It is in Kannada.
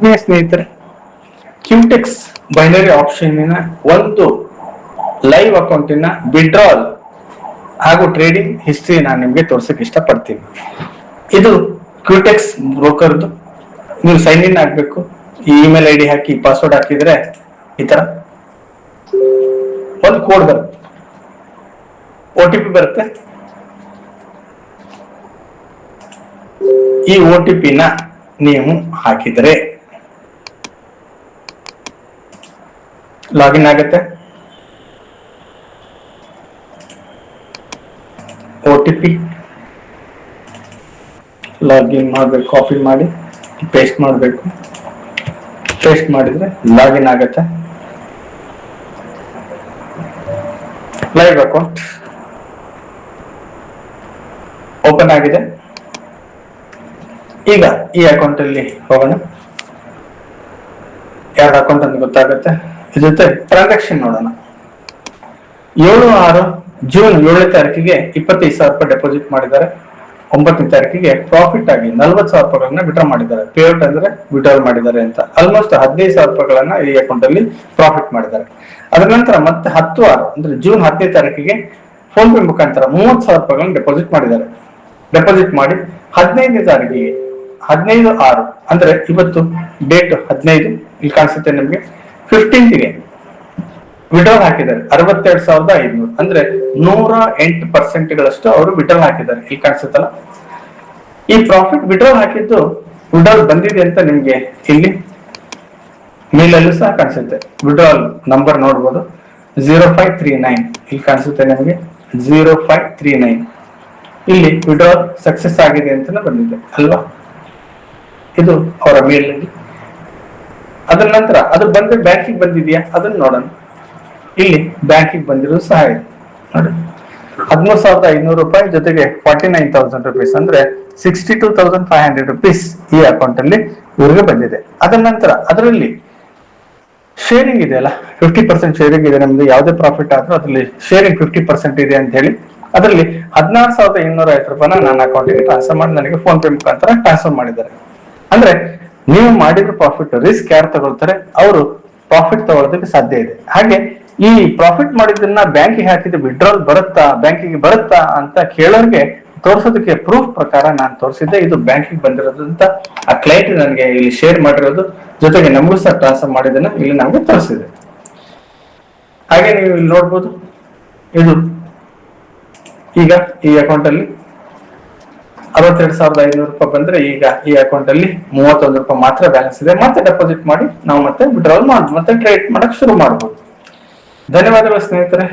ಸ್ನೇಹಿತರೆ, ಕ್ಯೂಟೆಕ್ಸ್ ಬೈನರಿ ಆಪ್ಷನ್ ಒಂದು ಲೈವ್ ಅಕೌಂಟಿನ ವಿಡ್ರಾಲ್ ಹಾಗೂ ಟ್ರೇಡಿಂಗ್ ಹಿಸ್ಟ್ರಿ ನಾನು ನಿಮ್ಗೆ ತೋರ್ಸಕ್ ಇಷ್ಟಪಡ್ತೀನಿ. ಇದು ಕ್ಯೂಟೆಕ್ಸ್ ಬ್ರೋಕರ್ದು. ನೀವು ಸೈನ್ ಇನ್ ಆಗ್ಬೇಕು. ಈ ಇಮೇಲ್ ಐಡಿ ಹಾಕಿ ಪಾಸ್ವರ್ಡ್ ಹಾಕಿದ್ರೆ ಈ ತರ ಒಂದು ಕೋಡ್ ಬರುತ್ತೆ, OTP ಬರುತ್ತೆ. ಈ OTP ನ ನೀವು ಹಾಕಿದರೆ ಲಾಗಿನ್ ಆಗುತ್ತೆ. OTP ಲಾಗಿನ್ ಮಾಡಬೇಕು, ಕಾಪಿ ಮಾಡಿ ಪೇಸ್ಟ್ ಮಾಡಬೇಕು. ಪೇಸ್ಟ್ ಮಾಡಿದ್ರೆ ಲಾಗಿನ್ ಆಗುತ್ತೆ. ಲೈವ್ ಅಕೌಂಟ್ ಓಪನ್ ಆಗಿದೆ. ಈಗ ಈ ಅಕೌಂಟ್ ಅಲ್ಲಿ ಹೋಗೋಣ. ಎರಡು ಅಕೌಂಟ್ ಅಂತ ಗೊತ್ತಾಗುತ್ತೆ. ಜೊತೆ ಟ್ರಾನ್ಸಾಕ್ಷನ್ ನೋಡೋಣ. 7/6 ಜೂನ್ 7ನೇ ತಾರೀಕಿಗೆ 25,000 ರೂಪಾಯಿ ಡೆಪಾಸಿಟ್ ಮಾಡಿದ್ದಾರೆ. 9ನೇ ತಾರೀಕಿಗೆ ಪ್ರಾಫಿಟ್ ಆಗಿ 40,000 ರೂಪಾಯಿಗಳನ್ನ ವಿಡ್ರಾ ಮಾಡಿದ್ದಾರೆ. ಪೇಔಟ್ ಅಂದ್ರೆ ವಿಡ್ರಾಲ್ ಮಾಡಿದ್ದಾರೆ ಅಂತ. ಆಲ್ಮೋಸ್ಟ್ 15,000 ರೂಪಾಯಿಗಳನ್ನ ಈ ಅಕೌಂಟ್ ಅಲ್ಲಿ ಪ್ರಾಫಿಟ್ ಮಾಡಿದ್ದಾರೆ. ಅದರ ನಂತರ ಮತ್ತೆ 10/6 ಅಂದ್ರೆ ಜೂನ್ 10ನೇ ತಾರೀಕಿಗೆ ಫೋನ್ ಪೇ ಮುಖಾಂತರ 30,000 ರೂಪಾಯಿಗಳನ್ನ ಡೆಪಾಸಿಟ್ ಮಾಡಿದ್ದಾರೆ. ಡೆಪಾಸಿಟ್ ಮಾಡಿ 15ನೇ ತಾರೀಕಿಗೆ 15/6 ಅಂದ್ರೆ ಇವತ್ತು ಡೇಟ್ 15 ಇಲ್ಲಿ ಕಾಣಿಸುತ್ತೆ ನಿಮ್ಗೆ. 15ಗೆ ವಿಡ್ರಾಲ್ ಹಾಕಿದ್ದಾರೆ 62,500 ಅಂದ್ರೆ 108% ಅವರು ವಿಡ್ರಾಲ್ ಹಾಕಿದ್ದಾರೆ. ಇಲ್ಲಿ ಕಾಣಿಸುತ್ತಲ್ಲ, ಈ ಪ್ರಾಫಿಟ್ ವಿಡ್ರಾಲ್ ಹಾಕಿದ್ದು ವಿಡ್ರಾಲ್ ಬಂದಿದೆ ಅಂತ ನಿಮ್ಗೆ ಇಲ್ಲಿ ಮೇಲಲ್ಲೂ ಸಹ ಕಾಣಿಸುತ್ತೆ. ವಿಡ್ರಾಲ್ ನಂಬರ್ ನೋಡ್ಬೋದು 0539 ಇಲ್ಲಿ ಕಾಣಿಸುತ್ತೆ ನಿಮಗೆ 0539. ಇಲ್ಲಿ ವಿಡ್ರಾಲ್ ಸಕ್ಸಸ್ ಆಗಿದೆ ಅಂತ ಬಂದಿದೆ ಅಲ್ವಾ, ಇದು ಅವರ ಮೇಲ್ ಅಲ್ಲಿ. ಅದರ ನಂತರ ಅದು ಬಂದ್ರೆ ಬ್ಯಾಂಕಿಗೆ ಬಂದಿದೆಯಾ ಅದನ್ನ ನೋಡೋಣ. ಇಲ್ಲಿ ಬ್ಯಾಂಕಿಗೆ ಬಂದಿರೋದು ಸಹ ಇದೆ ನೋಡಿ, 13,500 ರೂಪಾಯಿ ಜೊತೆಗೆ 49,000 ರುಪೀಸ್ ಅಂದ್ರೆ 62,500 ರುಪೀಸ್ ಈ ಅಕೌಂಟ್ ಅಲ್ಲಿ ಇವ್ರಿಗೆ ಬಂದಿದೆ. ಅದರ ನಂತರ ಅದರಲ್ಲಿ ಶೇರಿಂಗ್ ಇದೆ ಅಲ್ಲ, 50% ಶೇರಿಂಗ್ ಇದೆ. ನಮ್ದು ಯಾವುದೇ ಪ್ರಾಫಿಟ್ ಆದ್ರೂ ಅದರಲ್ಲಿ ಶೇರಿಂಗ್ 50% ಇದೆ ಅಂತ ಹೇಳಿ ಅದರಲ್ಲಿ 16,850 ರೂಪಾಯಿನ ನನ್ನ ಅಕೌಂಟಿಗೆ ಟ್ರಾನ್ಸ್ಫರ್ ಮಾಡಿ ನನಗೆ ಫೋನ್ ಪೇ ಮುಖಾಂತರ ಟ್ರಾನ್ಸ್ಫರ್ ಮಾಡಿದ್ದಾರೆ. ಅಂದ್ರೆ ನೀವು ಮಾಡಿರೋ ಪ್ರಾಫಿಟ್ ರಿಸ್ಕ್ ಯಾರು ತಗೊಳ್ತಾರೆ ಅವರು ಪ್ರಾಫಿಟ್ ತಗೊಳ್ಳೋದಕ್ಕೆ ಸಾಧ್ಯ ಇದೆ. ಹಾಗೆ ಈ ಪ್ರಾಫಿಟ್ ಮಾಡಿದ್ದನ್ನ ಬ್ಯಾಂಕಿಗೆ ಹಾಕಿದ ವಿಡ್ರಾಲ್ ಬರುತ್ತಾ, ಬ್ಯಾಂಕಿಗೆ ಬರುತ್ತಾ ಅಂತ ಕೇಳೋರಿಗೆ ತೋರ್ಸೋದಕ್ಕೆ ಪ್ರೂಫ್ ಪ್ರಕಾರ ನಾನು ತೋರಿಸಿದ್ದೆ. ಇದು ಬ್ಯಾಂಕಿಗೆ ಬಂದಿರೋದು ಅಂತ ಆ ಕ್ಲೈಂಟ್ ನನಗೆ ಇಲ್ಲಿ ಶೇರ್ ಮಾಡಿರೋದು, ಜೊತೆಗೆ ನಮಗೂ ಸಹ ಟ್ರಾನ್ಸ್ಫರ್ ಮಾಡಿದ್ದನ್ನ ಇಲ್ಲಿ ನಮ್ಗೆ ತೋರಿಸಿದೆ. ಹಾಗೆ ನೀವು ಇಲ್ಲಿ ನೋಡ್ಬೋದು, ಇದು ಈಗ ಈ ಅಕೌಂಟ್ ಅಲ್ಲಿ 62,500 ರೂಪಾಯಿ ಬಂದ್ರೆ ಈಗ ಈ ಅಕೌಂಟ್ ಅಲ್ಲಿ 31 ರೂಪಾಯಿ ಮಾತ್ರ ಬ್ಯಾಲೆನ್ಸ್ ಇದೆ. ಮತ್ತೆ ಡೆಪಾಸಿಟ್ ಮಾಡಿ ನಾವು ಮತ್ತೆ ವಿಡ್ರಾಲ್ ಮಾಡ್ಬೋದು, ಮತ್ತೆ ಟ್ರೇಡ್ ಮಾಡಕ್ ಶುರು ಮಾಡ್ಬೋದು. ಧನ್ಯವಾದಗಳು ಸ್ನೇಹಿತರೆ.